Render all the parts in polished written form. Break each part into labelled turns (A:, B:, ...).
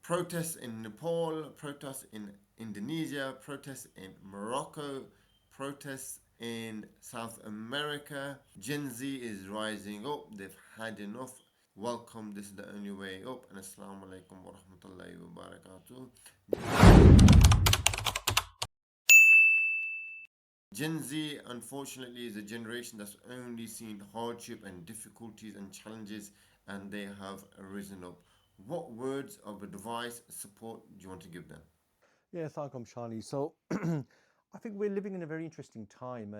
A: Protests in Nepal, protests in Indonesia, protests in Morocco, protests in South America. Gen Z is rising up. They've had enough. Welcome. This is the only way up. And Assalamu alaikum wa rahmatullahi wa barakatuh. Gen Z, unfortunately, is a generation that's only seen hardship and difficulties and challenges, and they have risen up. What words of advice, support do you want to give them?
B: Yeah, Thankom Shani. So I think we're living in a very interesting time.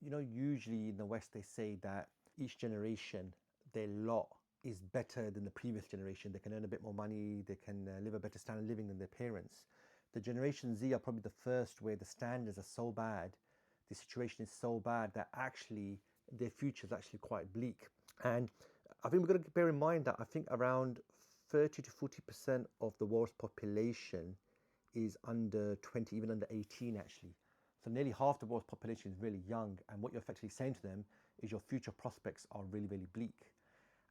B: Usually in the West, they say that each generation, their lot is better than the previous generation. They can earn a bit more money, they can live a better standard of living than their parents. The Generation Z are probably the first where the standards are so bad, the situation is so bad that actually their future is actually quite bleak. And I think we've got to bear in mind that I think around 30 to 40% of the world's population is under 20, even under 18 actually. So nearly half the world's population is really young, and what you're effectively saying to them is your future prospects are really, really bleak.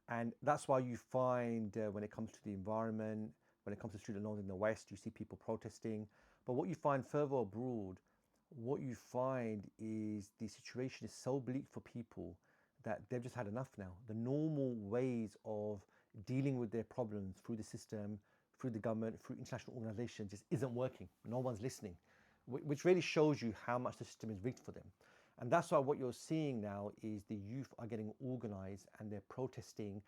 B: And that's why you find when it comes to the environment, when it comes to student loans in the West, you see people protesting. But what you find further abroad, what you find is the situation is so bleak for people that they've just had enough now. The normal ways of dealing with their problems through the system, through the government, through international organizations just isn't working. No one's listening, which really shows you how much the system is rigged for them. And that's why what you're seeing now is the youth are getting organized and they're protesting.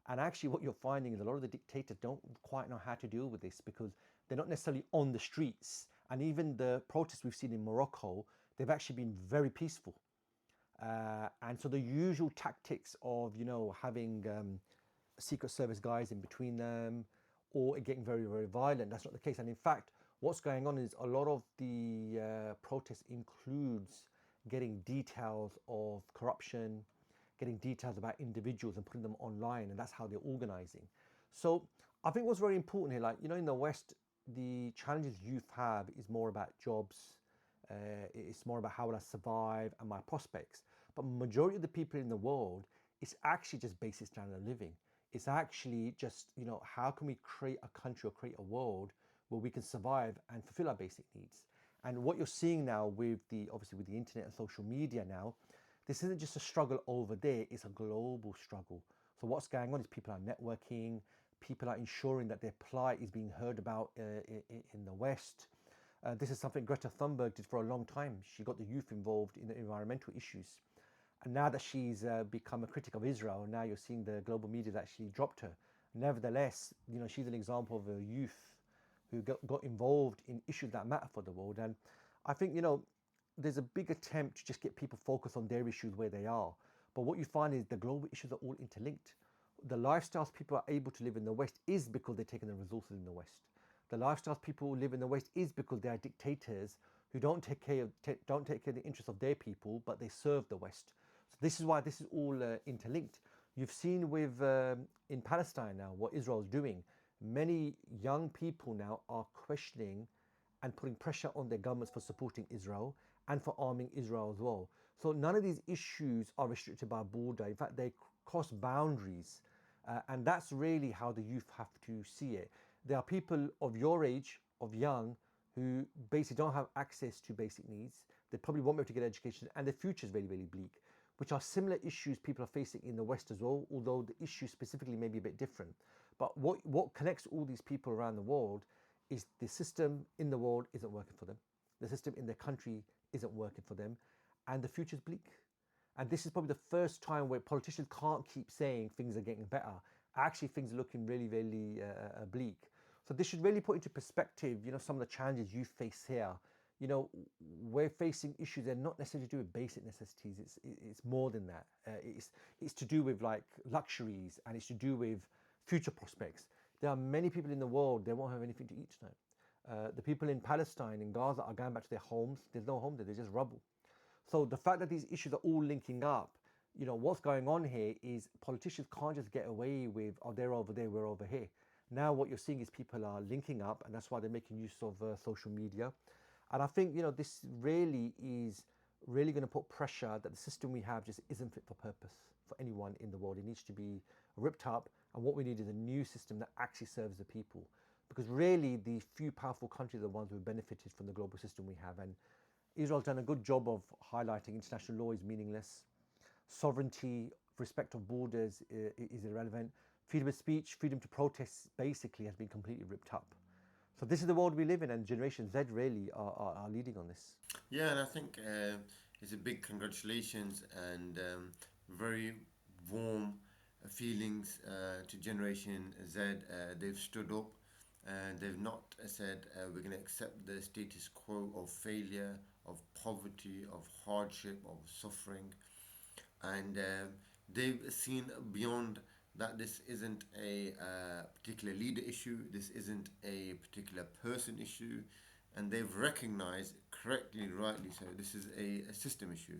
B: And actually, what you're finding is a lot of the dictators don't quite know how to deal with this because they're not necessarily on the streets. And even the protests we've seen in Morocco, they've actually been very peaceful. And so the usual tactics of, having Secret Service guys in between them or it getting very, very violent, that's not the case. And in fact, what's going on is a lot of the protest includes getting details of corruption, getting details about individuals and putting them online, and that's how they're organizing. So I think what's very important here, like, in the West, the challenges youth have is more about jobs, it's more about how will I survive and my prospects. But majority of the people in the world, it's actually just basic standard of living. It's actually just, how can we create a country or create a world where we can survive and fulfill our basic needs? And what you're seeing now with obviously with the internet and social media now, this isn't just a struggle over there, it's a global struggle. So what's going on is people are networking, people are ensuring that their plight is being heard about in the West. This is something Greta Thunberg did for a long time. She got the youth involved in the environmental issues. And now that she's become a critic of Israel, now you're seeing the global media that actually dropped her. Nevertheless, she's an example of a youth who got involved in issues that matter for the world. And I think, there's a big attempt to just get people focused on their issues where they are. But what you find is the global issues are all interlinked. The lifestyles people are able to live in the West is because they're taking the resources in the West. The lifestyles people live in the West is because they are dictators who don't take care of the interests of their people, but they serve the West. So this is why this is all interlinked. You've seen with in Palestine now what Israel is doing. Many young people now are questioning and putting pressure on their governments for supporting Israel and for arming Israel as well. So none of these issues are restricted by a border. In fact, they cross boundaries. And that's really how the youth have to see it. There are people of your age, of young, who basically don't have access to basic needs. They probably won't be able to get education, and their future is really, really bleak, which are similar issues people are facing in the West as well, although the issue specifically may be a bit different. But what connects all these people around the world is the system in the world isn't working for them. The system in their country isn't working for them, and the future is bleak. And this is probably the first time where politicians can't keep saying things are getting better. Actually, things are looking really, really bleak. So this should really put into perspective, some of the challenges you face here. You know, we're facing issues that are not necessarily to do with basic necessities. It's more than that. It's to do with like luxuries, and it's to do with future prospects. There are many people in the world they won't have anything to eat tonight. The people in Palestine, in Gaza, are going back to their homes. There's no home there. There's just rubble. So the fact that these issues are all linking up, what's going on here is politicians can't just get away with, oh, they're over there, we're over here. Now what you're seeing is people are linking up, and that's why they're making use of social media. And I think, this really is really going to put pressure that the system we have just isn't fit for purpose for anyone in the world. It needs to be ripped up, and what we need is a new system that actually serves the people. because really the few powerful countries are the ones who have benefited from the global system we have. And Israel's done a good job of highlighting international law is meaningless, sovereignty, respect of borders is irrelevant, freedom of speech, freedom to protest basically has been completely ripped up. So this is the world we live in, and Generation Z really are leading on this.
A: Yeah, and I think it's a big congratulations and very warm feelings to Generation Z. They've stood up and they've not said we're going to accept the status quo of failure, of poverty, of hardship, of suffering, and they've seen beyond that. This isn't a particular leader issue, this isn't a particular person issue, and they've recognized correctly, rightly so, this is a system issue.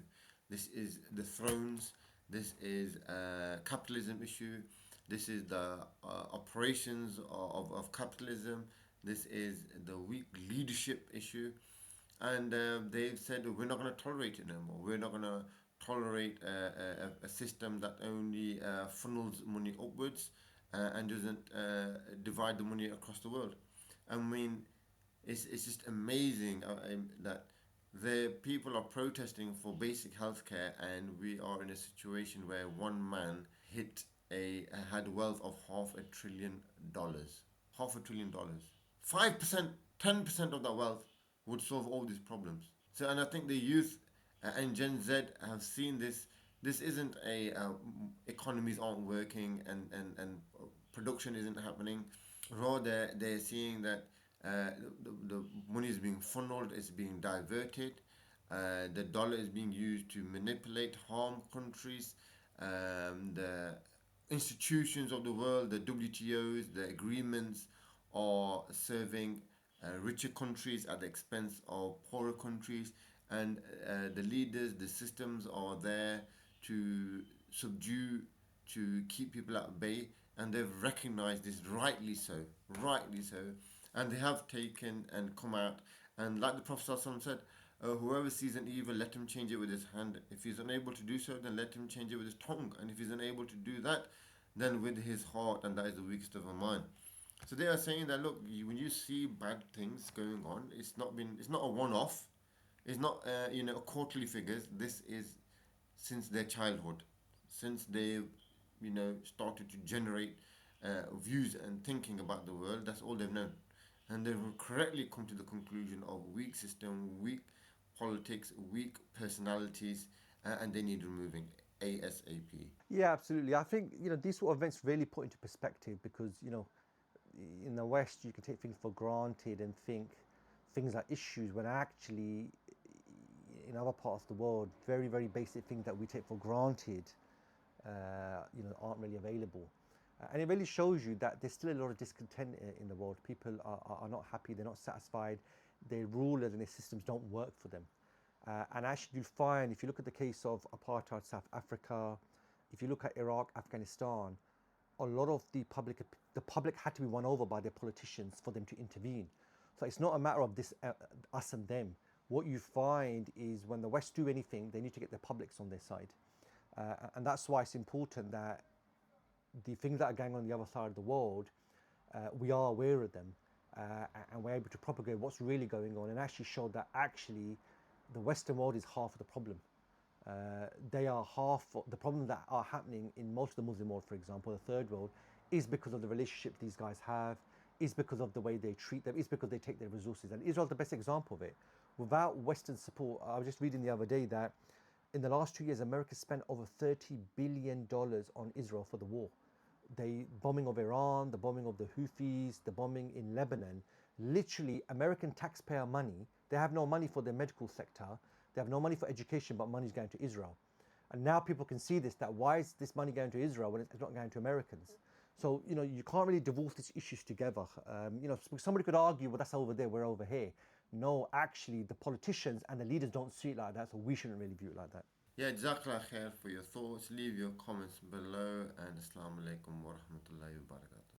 A: This is the thrones, this is a capitalism issue, this is the operations of capitalism, this is the weak leadership issue, and they've said we're not going to tolerate it no more. We're not going to tolerate a system that only funnels money upwards and doesn't divide the money across the world. I mean, it's just amazing that the people are protesting for basic healthcare, and we are in a situation where one man hit a had wealth of $500 billion. $500 billion. 5%, 10% of that wealth would solve all these problems. So, and I think the youth and Gen Z have seen this. This isn't a economies aren't working and production isn't happening. Rather, they're seeing that the money is being funneled, it's being diverted. The dollar is being used to manipulate, harm countries. The institutions of the world, the WTOs, the agreements are serving richer countries at the expense of poorer countries, and the leaders, the systems are there to subdue, to keep people at bay, and they've recognized this rightly so, and they have taken and come out, and like the Prophet ﷺ said, whoever sees an evil, let him change it with his hand. If he's unable to do so, then let him change it with his tongue. And if he's unable to do that, then with his heart, and that is the weakest of a mind. So they are saying that look, when you see bad things going on, it's not a one-off. It's not quarterly figures. This is since their childhood, since they started to generate views and thinking about the world. That's all they've known, and they've correctly come to the conclusion of weak system, weak politics, weak personalities, and they need removing ASAP.
B: Yeah, absolutely. I think these sort of events really put into perspective because in the West you can take things for granted and think things are issues when actually in other parts of the world very basic things that we take for granted aren't really available. And it really shows you that there's still a lot of discontent in the world. People are not happy, they're not satisfied, their rulers and their systems don't work for them. And actually, you find if you look at the case of apartheid South Africa, if you look at Iraq, Afghanistan, a lot of the public had to be won over by their politicians for them to intervene. So it's not a matter of this us and them. What you find is when the West do anything, they need to get the publics on their side, and that's why it's important that the things that are going on the other side of the world, we are aware of them, and we're able to propagate what's really going on and actually show that actually the Western world is half of the problem. They are half of the problems that are happening in most of the Muslim world, for example, the third world, is because of the relationship these guys have, is because of the way they treat them, is because they take their resources. And Israel's the best example of it. Without Western support, I was just reading the other day that in the last 2 years, America spent over $30 billion on Israel for the war. The bombing of Iran, the bombing of the Houthis, the bombing in Lebanon, literally American taxpayer money. They have no money for their medical sector, they have no money for education, but money is going to Israel. And now people can see this, that why is this money going to Israel when it's not going to Americans? So, you can't really divorce these issues together. Somebody could argue, well, that's over there, we're over here. No, actually, the politicians and the leaders don't see it like that, so we shouldn't really view it like that.
A: Yeah, Jazakallah khair for your thoughts. Leave your comments below, and Assalamu alaikum wa rahmatullahi wa barakatuh.